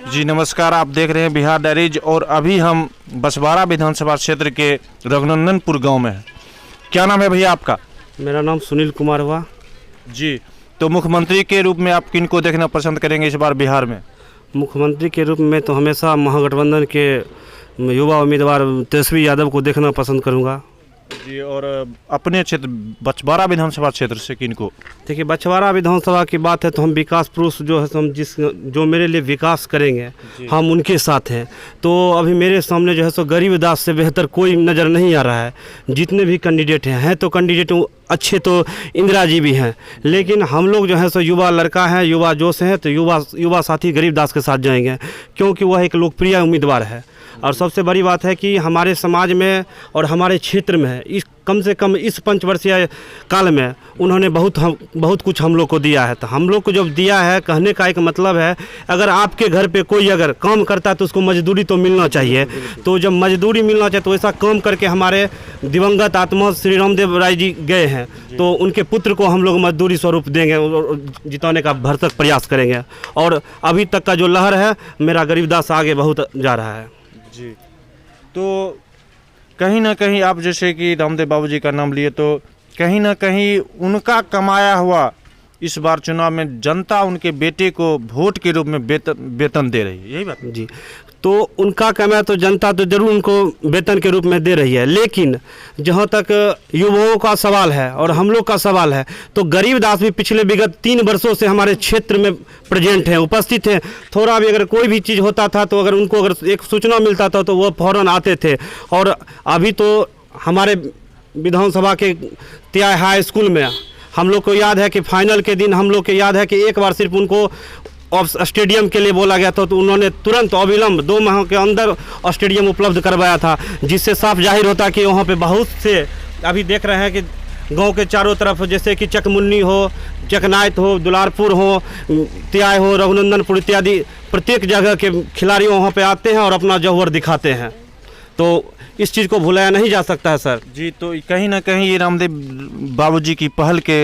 जी नमस्कार, आप देख रहे हैं बिहार डायरीज और अभी हम बछवाड़ा विधानसभा क्षेत्र के रघुनंदनपुर गांव में हैं। क्या नाम है भैया आपका? मेरा नाम सुनील कुमार हुआ। जी, तो मुख्यमंत्री के रूप में आप किन को देखना पसंद करेंगे इस बार बिहार में? मुख्यमंत्री के रूप में तो हमेशा महागठबंधन के युवा उम्मीदवार तेजस्वी यादव को देखना पसंद करूंगा। जी, और अपने क्षेत्र बछवाड़ा विधानसभा क्षेत्र से किन को? देखिए, बछवाड़ा विधानसभा की बात है तो हम विकास पुरुष जो है, हम जो मेरे लिए विकास करेंगे हम उनके साथ हैं। तो अभी मेरे सामने जो है सो गरीबदास से बेहतर कोई नज़र नहीं आ रहा है। जितने भी कैंडिडेट हैं तो कैंडिडेट अच्छे तो इंदिरा जी भी हैं, लेकिन हम लोग जो है सो युवा लड़का है, युवा जोश हैं, तो युवा साथी गरीबदास के साथ जाएंगे क्योंकि वह एक लोकप्रिय उम्मीदवार है। और सबसे बड़ी बात है कि हमारे समाज में और हमारे क्षेत्र में इस कम से कम इस 5 वर्षीय काल में उन्होंने बहुत कुछ हम लोग को दिया है। तो हम लोग को जब दिया है, कहने का एक मतलब है, अगर आपके घर पे कोई अगर काम करता है तो उसको मजदूरी तो मिलना चाहिए। तो जब मजदूरी मिलना चाहिए तो ऐसा काम करके हमारे दिवंगत आत्मा श्री रामदेव राय जी गए हैं, तो उनके पुत्र को हम लोग मजदूरी स्वरूप देंगे और जिताने का भरसक प्रयास करेंगे। और अभी तक का जो लहर है, मेरा गरीबदास आगे बहुत जा रहा है। जी, तो कहीं ना कहीं आप जैसे कि रामदेव बाबू जी का नाम लिए, तो कहीं ना कहीं उनका कमाया हुआ इस बार चुनाव में जनता उनके बेटे को वोट के रूप में वेतन दे रही है, यही बात? जी, तो उनका कमाया तो जनता तो जरूर उनको वेतन के रूप में दे रही है, लेकिन जहाँ तक युवाओं का सवाल है और हम लोग का सवाल है, तो गरीबदास भी पिछले विगत 3 वर्षों से हमारे क्षेत्र में प्रेजेंट हैं, उपस्थित हैं। थोड़ा भी अगर कोई भी चीज़ होता था तो अगर उनको अगर एक सूचना मिलता था तो वो फौरन आते थे। और अभी तो हमारे विधानसभा के त्याय हाई स्कूल में हम लोग को याद है कि फाइनल के दिन हम लोग को याद है कि एक बार सिर्फ उनको स्टेडियम के लिए बोला गया था, तो उन्होंने तुरंत अविलंब 2 माह के अंदर स्टेडियम उपलब्ध करवाया था, जिससे साफ जाहिर होता कि वहाँ पे बहुत से अभी देख रहे हैं कि गांव के चारों तरफ जैसे कि चकमुन्नी हो, चकनायत हो, दुलारपुर हो, त्याय हो, रघुनंदनपुर इत्यादि प्रत्येक जगह के खिलाड़ी वहाँ पे आते हैं और अपना जौहर दिखाते हैं। तो इस चीज़ को भुलाया नहीं जा सकता है सर। जी, तो कहीं ना कहीं ये रामदेव बाबूजी की पहल के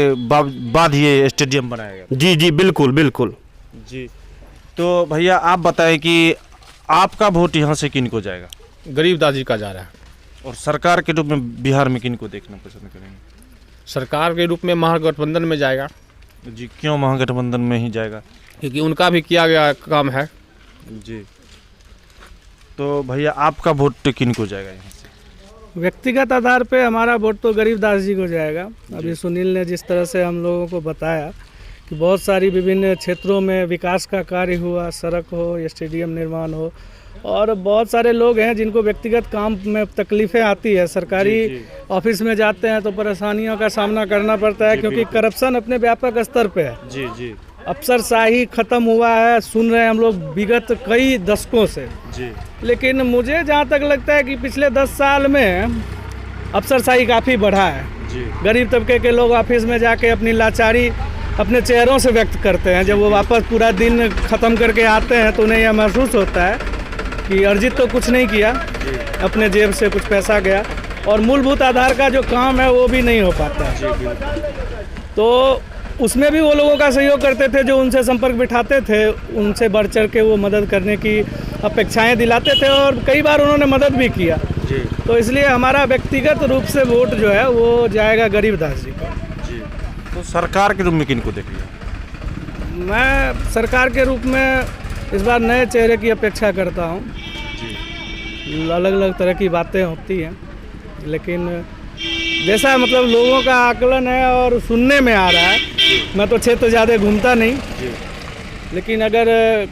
बाद ये स्टेडियम बनाया गया। जी जी, बिल्कुल बिल्कुल। जी, तो भैया आप बताएं कि आपका वोट यहाँ से किन को जाएगा? गरीबदास जी का जा रहा है। और सरकार के रूप में बिहार में किन को देखना पसंद करेंगे? सरकार के रूप में महागठबंधन में जाएगा। जी, क्यों महागठबंधन में ही जाएगा? क्योंकि उनका भी किया गया काम है। जी, तो भैया आपका वोट किन को जाएगा यहाँ से? व्यक्तिगत आधार पे हमारा वोट तो गरीबदास जी को जाएगा। अभी सुनील ने जिस तरह से हम लोगों को बताया कि बहुत सारी विभिन्न क्षेत्रों में विकास का कार्य हुआ, सड़क हो, स्टेडियम निर्माण हो, और बहुत सारे लोग हैं जिनको व्यक्तिगत काम में तकलीफ़ें आती है। सरकारी ऑफिस में जाते हैं तो परेशानियों का सामना करना पड़ता है क्योंकि करप्शन अपने व्यापक स्तर पे है। जी जी, अफसरशाही ख़त्म हुआ है, सुन रहे हैं हम लोग विगत कई दशकों से। जी, लेकिन मुझे जहाँ तक लगता है कि पिछले 10 साल में अफसरशाही काफ़ी बढ़ा है। जी, गरीब तबके के लोग ऑफिस में जाके अपनी लाचारी अपने चेहरों से व्यक्त करते हैं। जब वो वापस पूरा दिन ख़त्म करके आते हैं तो उन्हें यह महसूस होता है कि अर्जित तो कुछ नहीं किया, अपने जेब से कुछ पैसा गया, और मूलभूत आधार का जो काम है वो भी नहीं हो पाता है। तो उसमें भी वो लोगों का सहयोग करते थे जो उनसे संपर्क बिठाते थे, उनसे बढ़ चढ़ के वो मदद करने की अपेक्षाएं दिलाते थे और कई बार उन्होंने मदद भी किया। तो इसलिए हमारा व्यक्तिगत रूप से वोट जो है वो जाएगा गरीबदास जी को। जी, तो सरकार के रूप में किन को देख लिया? मैं सरकार के रूप में इस बार नए चेहरे की अपेक्षा करता हूँ। अलग अलग तरह की बातें होती हैं, लेकिन जैसा मतलब लोगों का आकलन है और सुनने में आ रहा है, मैं तो क्षेत्र ज़्यादा घूमता नहीं, लेकिन अगर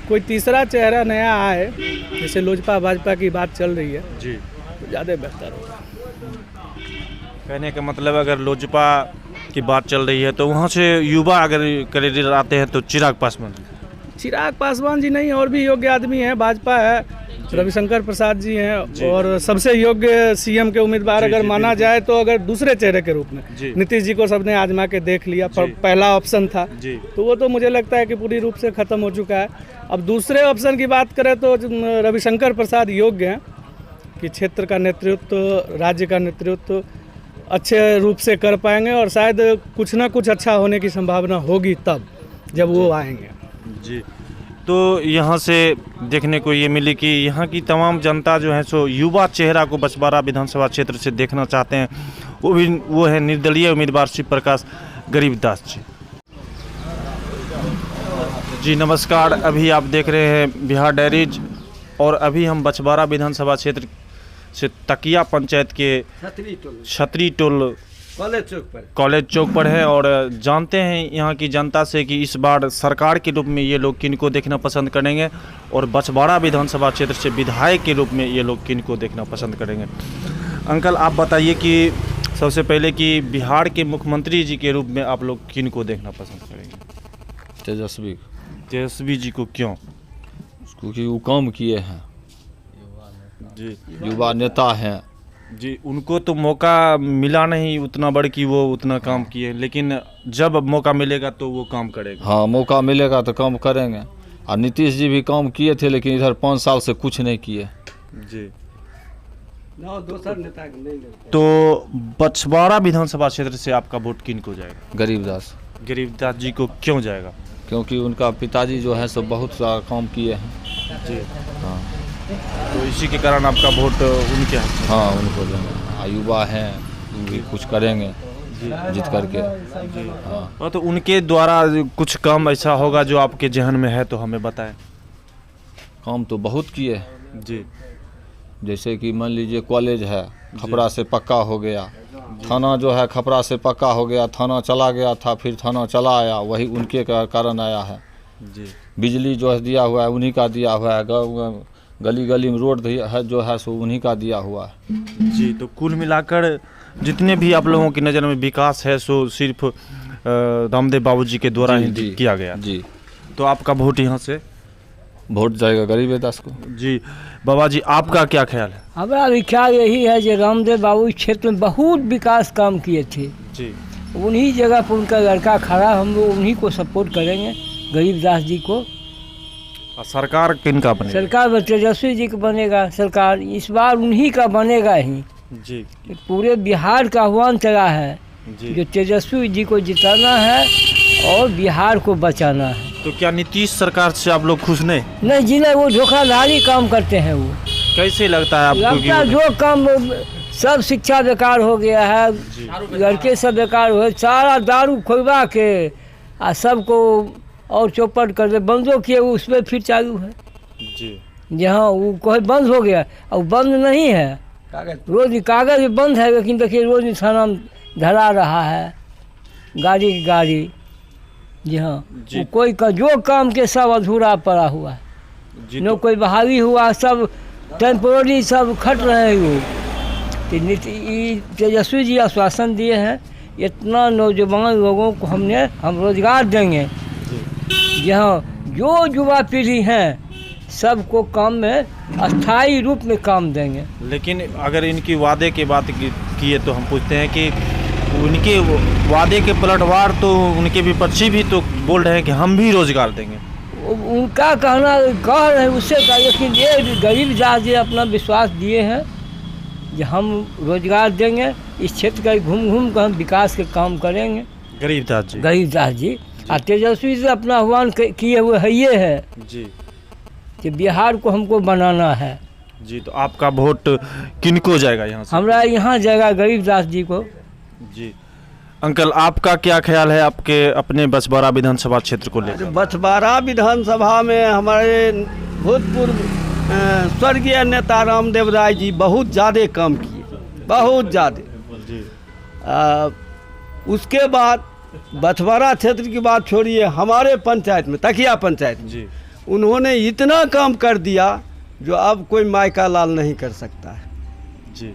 कोई तीसरा चेहरा नया आए, जैसे लोजपा भाजपा की बात चल रही है जी, तो ज़्यादा बेहतर होगा। कहने का मतलब अगर लोजपा की बात चल रही है तो वहाँ से युवा अगर कैंडिडेट आते हैं तो चिराग पासवान जी नहीं, और भी योग्य आदमी हैं। भाजपा है, रविशंकर प्रसाद जी हैं, और सबसे योग्य सीएम के उम्मीदवार अगर माना जाए तो अगर दूसरे चेहरे के रूप में नीतीश जी को सबने आजमा के देख लिया, पहला ऑप्शन था, तो वो तो मुझे लगता है कि पूरी रूप से खत्म हो चुका है। अब दूसरे ऑप्शन की बात करें तो रविशंकर प्रसाद योग्य हैं कि क्षेत्र का नेतृत्व, राज्य का नेतृत्व अच्छे रूप से कर पाएंगे और शायद कुछ ना कुछ अच्छा होने की संभावना होगी तब जब वो आएंगे। जी, तो यहाँ से देखने को ये मिली कि यहाँ की तमाम जनता जो है सो युवा चेहरा को बछवाड़ा विधानसभा क्षेत्र से देखना चाहते हैं। वो है निर्दलीय उम्मीदवार शिव प्रकाश गरीबदास जी। जी नमस्कार, अभी आप देख रहे हैं बिहार डायरीज और अभी हम बछवाड़ा विधानसभा क्षेत्र से तकिया पंचायत के छतरी टोल कॉलेज चौक पर है और जानते हैं यहाँ की जनता से कि इस बार सरकार के रूप में ये लोग किनको देखना पसंद करेंगे और बछवाड़ा विधानसभा क्षेत्र से विधायक के रूप में ये लोग किनको देखना पसंद करेंगे। अंकल आप बताइए कि सबसे पहले कि बिहार के मुख्यमंत्री जी के रूप में आप लोग किनको देखना पसंद करेंगे? तेजस्वी जी को क्यों? क्योंकि वो काम किए हैं जी, युवा नेता हैं जी उनको तो मौका मिला नहीं उतना बड़ कि वो उतना काम किए, लेकिन जब मौका मिलेगा तो वो काम करेगा। हाँ मौका मिलेगा तो काम करेंगे। और नीतीश जी भी काम किए थे लेकिन इधर 5 साल से कुछ नहीं किए। जी तो बछवाड़ा विधानसभा क्षेत्र से आपका वोट किनको जाएगा? गरीबदास गरीबदास जी को क्यों जाएगा? क्योंकि उनका पिताजी जो है सब बहुत सारा काम किए हैं। जी हाँ तो इसी के कारण आपका वोट उनके हाथ में? हाँ उनको देंगे। युवा हैं वो भी कुछ करेंगे जीत करके। हाँ तो उनके द्वारा कुछ काम ऐसा होगा जो आपके जहन में है तो हमें बताएं। काम तो बहुत किए जी, जैसे कि मान लीजिए कॉलेज है खपरा से पक्का हो गया, थाना जो है खपरा से पक्का हो गया, थाना चला गया था फिर थाना चला आया, वही उनके कारण आया है। जी बिजली जो है दिया हुआ है उन्हीं का दिया हुआ है, गली गली में रोड है जो है सो उन्हीं का दिया हुआ है। जी तो कुल मिलाकर जितने भी आप लोगों की नज़र में विकास है सो सिर्फ रामदेव बाबूजी के द्वारा ही किया गया। जी तो आपका वोट यहाँ से वोट जाएगा गरीबदास को। जी बाबा जी आपका क्या ख्याल है? हमारा भी ख्याल यही है कि रामदेव बाबू इस क्षेत्र में बहुत विकास काम किए थे। जी उन्हीं जगह पर उनका लड़का खड़ा, हम लोग उन्हीं को सपोर्ट करेंगे, गरीबदास जी को। सरकार किनका बनेगा? सरकार तेजस्वी जी का बनेगा, सरकार इस बार उन्हीं का बनेगा ही। जी पूरे बिहार का आह्वान चला है जी जो तेजस्वी जी को जिताना है और बिहार को बचाना है। तो क्या नीतीश सरकार से आप लोग खुश नहीं? नहीं जी नहीं, वो धोखाधड़ी काम करते हैं। वो कैसे लगता है आपको? लगता है जो काम सब शिक्षा बेकार हो गया है, लड़के सब बेकार हुए, सारा दारू खोलवा के आ सबको और चौपट कर दे, बंदो किए उस पर फिर चालू है। जी जहाँ वो कोई बंद हो गया और बंद नहीं है, रोज कागज बंद है लेकिन देखिए रोज थाना धरा रहा है गाड़ी की गाड़ी। जी हाँ, वो कोई का जो काम के सब अधूरा पड़ा हुआ है। जी न कोई बहाली हुआ, सब टेम्पोररी सब खट रहे हैं लोग। तो तेजस्वी जी आश्वासन दिए हैं इतना नौजवान लोगों को हम रोजगार देंगे, जहाँ जो युवा पीढ़ी हैं सबको काम में अस्थायी रूप में काम देंगे। लेकिन अगर इनकी वादे की बात किए तो हम पूछते हैं कि उनके वादे के पलटवार तो उनके विपक्षी भी तो बोल रहे हैं कि हम भी रोजगार देंगे। उनका कहना कह रहे हैं उससे का, लेकिन ये गरीबदास जी अपना विश्वास दिए हैं कि हम रोजगार देंगे, इस क्षेत्र का घूम घूम कर हम विकास के काम करेंगे। गरीबदास जी और तेजस्वी से अपना आह्वान किए हुए है ये है जी कि बिहार को हमको बनाना है। जी तो आपका वोट किनको जाएगा यहाँ से? हमारा यहाँ जाएगा गरीबदास जी को। जी अंकल आपका क्या ख्याल है आपके अपने बछवाड़ा विधानसभा क्षेत्र को लेकर? बछवाड़ा विधानसभा में हमारे भूतपूर्व स्वर्गीय नेता रामदेव राय जी बहुत ज़्यादा काम किए, बहुत ज़्यादा। जी उसके बाद बछवाड़ा क्षेत्र की बात छोड़िए, हमारे पंचायत में तकिया पंचायत में जी उन्होंने इतना काम कर दिया जो अब कोई मायका लाल नहीं कर सकता है। जी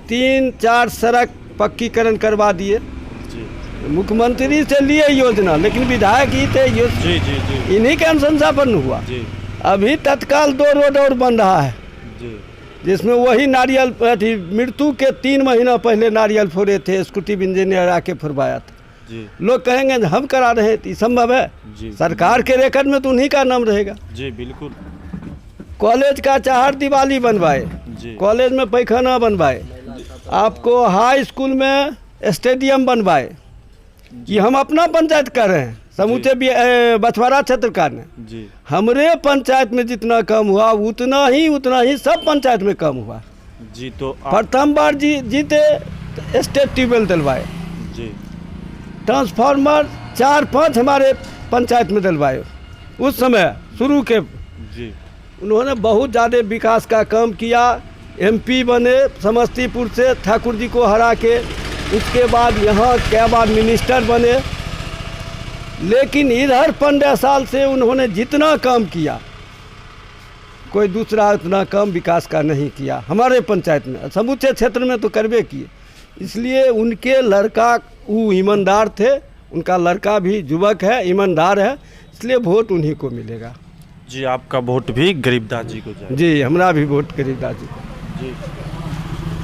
3-4 सड़क पक्कीकरण करवा दिए। जी मुख्यमंत्री से लिए योजना, लेकिन विधायक ही थे जी जी जी इन्हीं के अनुशंसा पर हुआ। जी अभी तत्काल 2 रोड और बन रहा है, जी जिसमें वही नारियल अथी मृत्यु के 3 महीना पहले नारियल फोड़े थे, स्कूटी इंजीनियर आके फुरवाया था। जी लोग कहेंगे हम करा रहे हैं, तो संभव है? जी सरकार के रिकॉर्ड में तो उन्हीं का नाम रहेगा। जी बिल्कुल। कॉलेज का चाहर दिवाली बनवाए, जी कॉलेज में पैखाना बनवाए, आपको हाई स्कूल में स्टेडियम बनवाए, ये हम अपना पंचायत कर रहे हैं, समूचे बछवाड़ा क्षेत्र का ने जी हमरे पंचायत में जितना कम हुआ उतना ही सब पंचायत में कम हुआ। जी। तो प्रथम बार जीते तो स्टेट ट्यूबवेल दिलवाए, जी ट्रांसफार्मर 4-5 हमारे पंचायत में दिलवाए। उस समय शुरू के जी उन्होंने बहुत ज़्यादा विकास का काम किया। एमपी बने समस्तीपुर से ठाकुर जी को हरा के, उसके बाद यहाँ के बाद मिनिस्टर बने। लेकिन इधर 15 साल से उन्होंने जितना काम किया कोई दूसरा उतना काम विकास का नहीं किया हमारे पंचायत में, समूचे क्षेत्र में तो करबे किए। इसलिए उनके लड़का वो ईमानदार थे, उनका लड़का भी युवक है, ईमानदार है, इसलिए वोट उन्हीं को मिलेगा। जी। आपका वोट भी गरीबदास जी को जाएगा। जी, हमारा भी वोट गरीबदास जी को। जी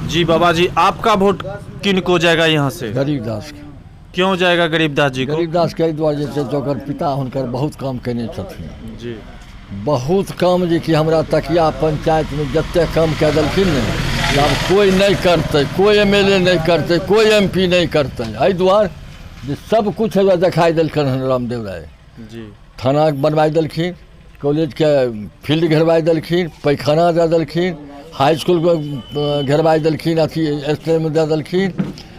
जी। बाबा जी, आपका वोट किन को जाएगा यहाँ से? गरीबदास के। क्यों जाएगा गरीबदास जी को? गरीबदास के दुआरे जे छै ओकर पिता हुनकर बहुत काम केने छथिन, जी बहुत काम जे कि हमरा तकिया पंचायत में जते काम कऽ देलखिन ने, आब कोई नहीं करते, कोई एमएलए नहीं करते, कोई एमपी नहीं करते। एहि दुआरे जे सब कुछ है दिखाई देलखिन हन रामदेव राय। जी। थाना बनवाई देलखिन, कॉलेज के फील्ड घेरवाई देलखिन, पैखाना दे देलखिन, हाई स्कूल घेरवाई देलखिन, अथी स्टेडियम दे देलखिन।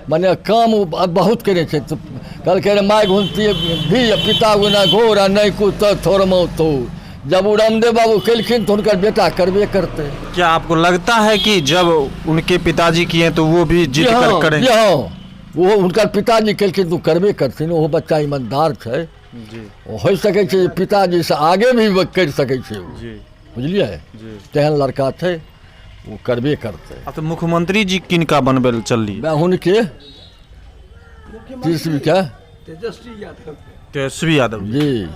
माने काम बहुत केने छै। तो कहलकै रे माय घुमती भी पिता गुना घोर आ नहीं कुछ तो थोड़मो तो जब वो रामदेव बाबू केलखिन तो उनका बेटा करबे करते। क्या आपको लगता है कि जब उनके पिताजी किए तो वो भी जीत कर करेंगे? हाँ, वो उनका पिताजी केलखिन तो करबे करथिन। वो बच्चा ईमानदार छै, जी हो सके छै पिताजी से आगे भी वो कर सके छै, जी बुझलिए? जी। तेहन लड़का छै, वो करबे करते। अब तो मुख्यमंत्री जी किनका बनबे ल चल रही? हुनके तीसरी क्या तेजस्वी यादव जी,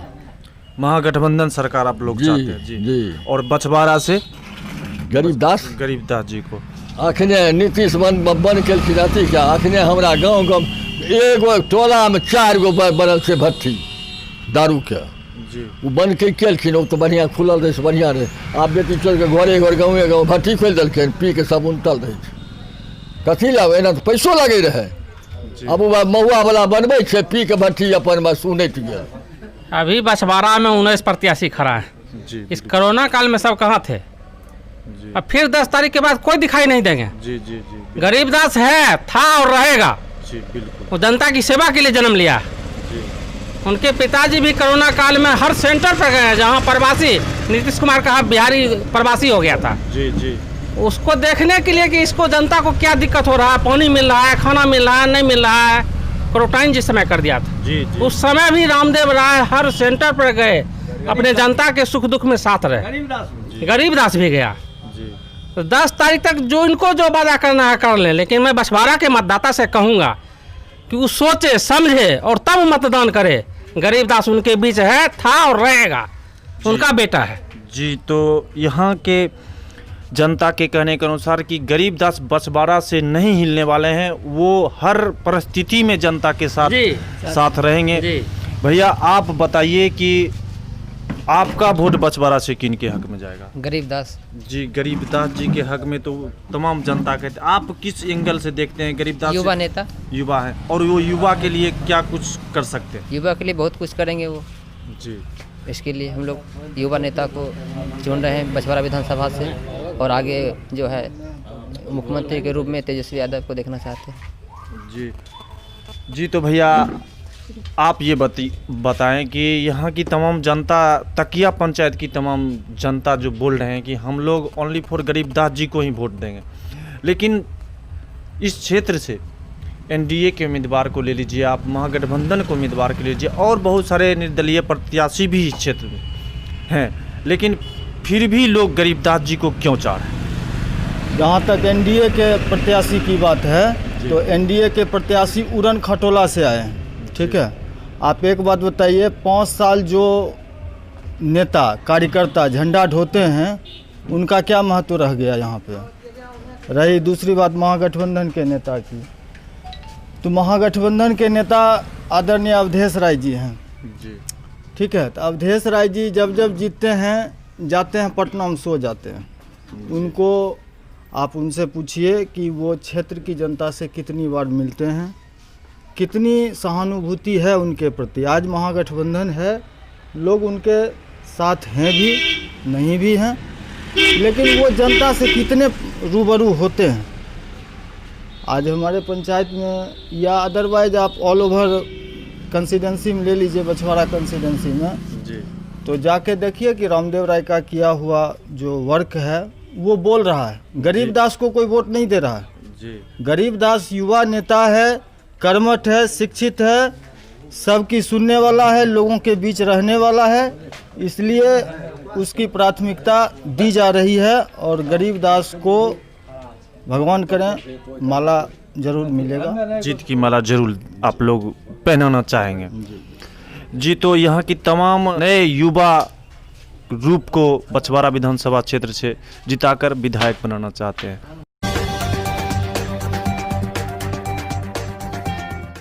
महागठबंधन सरकार आप लोग जी, चाहते हैं? जी जी। और बछवाड़ा से गरीबदास गरीबदास जी को। अखने नीतीश बन केलखिन अथी क्या, अखने हमरा गाँव एगो टोला में 4 गो बनल छै भट्ठी दारू के, जी वो बन के केलखिन। वो तो बढ़िया खुलल रहे, बढ़िया रहे। आब बेटी चल के घरे घर गाँव भट्ठी खोल देलखिन, पी के सब उनटल रहे छै। कथी लाब, एना तो पैसो लगे रहे। अब वो महुआ वाला बनबे छै, पी के भट्ठी अपन में सुनैत गेल। अभी बछवाड़ा में 19 प्रत्याशी खड़ा है। जी। इस कोरोना काल में सब कहाँ थे? जी अब फिर 10 तारीख के बाद कोई दिखाई नहीं देंगे। जी जी जी गरीबदास है, था और रहेगा। जी बिल्कुल। वो जनता की सेवा के लिए जन्म लिया। जी। उनके पिताजी भी कोरोना काल में हर सेंटर पर गए जहाँ प्रवासी, नीतीश कुमार का बिहारी प्रवासी हो गया था। जी जी। उसको देखने के लिए कि इसको जनता को क्या दिक्कत हो रहा है, पानी मिल रहा है, खाना मिल रहा है, नहीं मिल रहा है। क्वारंटाइन जिस समय कर दिया था, जी जी। उस समय भी रामदेव राय हर सेंटर पर गए, अपने जनता के सुख दुख में साथ रहे। गरीबदास भी गया। जी। तो 10 तारीख तक जो इनको जो वादा करना है कर लें, लेकिन मैं बछवाड़ा के मतदाता से कहूँगा कि वो सोचे समझे और तब मतदान करे। गरीबदास उनके बीच है, था और रहेगा, उनका बेटा है। जी। तो यहाँ के जनता के कहने के अनुसार कि गरीबदास बछवाड़ा से नहीं हिलने वाले हैं, वो हर परिस्थिति में जनता के साथ रहेंगे। जी। भैया आप बताइए कि आपका वोट बछवाड़ा से किन के हक में जाएगा? गरीबदास जी। गरीबदास जी के हक में तो तमाम जनता कहते, आप किस एंगल से देखते हैं गरीबदास? युवा नेता, युवा है, और वो युवा के लिए क्या कुछ कर सकते हैं? युवा के लिए बहुत कुछ करेंगे वो। जी। इसके लिए हम लोग युवा नेता को चुन रहे हैं बछवाड़ा विधानसभा से, और आगे जो है मुख्यमंत्री के रूप में तेजस्वी यादव को देखना चाहते हैं। जी जी। तो भैया आप ये बताएं कि यहाँ की तमाम जनता, तकिया पंचायत की तमाम जनता जो बोल रहे हैं कि हम लोग ओनली फॉर गरीबदास जी को ही वोट देंगे, लेकिन इस क्षेत्र से एनडीए के उम्मीदवार को ले लीजिए, आप महागठबंधन को उम्मीदवार को ले लीजिए, और बहुत सारे निर्दलीय प्रत्याशी भी इस क्षेत्र में हैं, लेकिन फिर भी लोग गरीबदास जी को क्यों चाह रहे हैं? जहाँ तक एनडीए के प्रत्याशी की बात है, तो एनडीए के प्रत्याशी उड़न खटोला से आए हैं, ठीक है। आप एक बात बताइए, 5 साल जो नेता कार्यकर्ता झंडा ढोते हैं, उनका क्या महत्व रह गया यहाँ पे? रही दूसरी बात महागठबंधन के नेता की, तो महागठबंधन के नेता आदरणीय अवधेश राय जी हैं जी, ठीक है। तो अवधेश राय जी जब जब जीतते हैं, जाते हैं पटना में सो जाते हैं। उनको आप उनसे पूछिए कि वो क्षेत्र की जनता से कितनी बार मिलते हैं, कितनी सहानुभूति है उनके प्रति। आज महागठबंधन है, लोग उनके साथ हैं भी, नहीं भी हैं, लेकिन वो जनता से कितने रूबरू होते हैं। आज हमारे पंचायत में या अदरवाइज आप ऑल ओवर कंसिडेंसी में ले लीजिए, बछवाड़ा कंसिडेंसी में जी तो जाके देखिए कि रामदेव राय का किया हुआ जो वर्क है वो बोल रहा है। गरीबदास को कोई वोट नहीं दे रहा है जी। गरीबदास युवा नेता है, कर्मठ है, शिक्षित है, सबकी सुनने वाला है, लोगों के बीच रहने वाला है, इसलिए उसकी प्राथमिकता दी जा रही है। और गरीबदास को भगवान करें माला जरूर मिलेगा, जीत की माला जरूर आप लोग पहनाना चाहेंगे जी। तो यहाँ की तमाम नए युवा रूप को बछवाड़ा विधानसभा क्षेत्र से जिताकर विधायक बनाना चाहते हैं।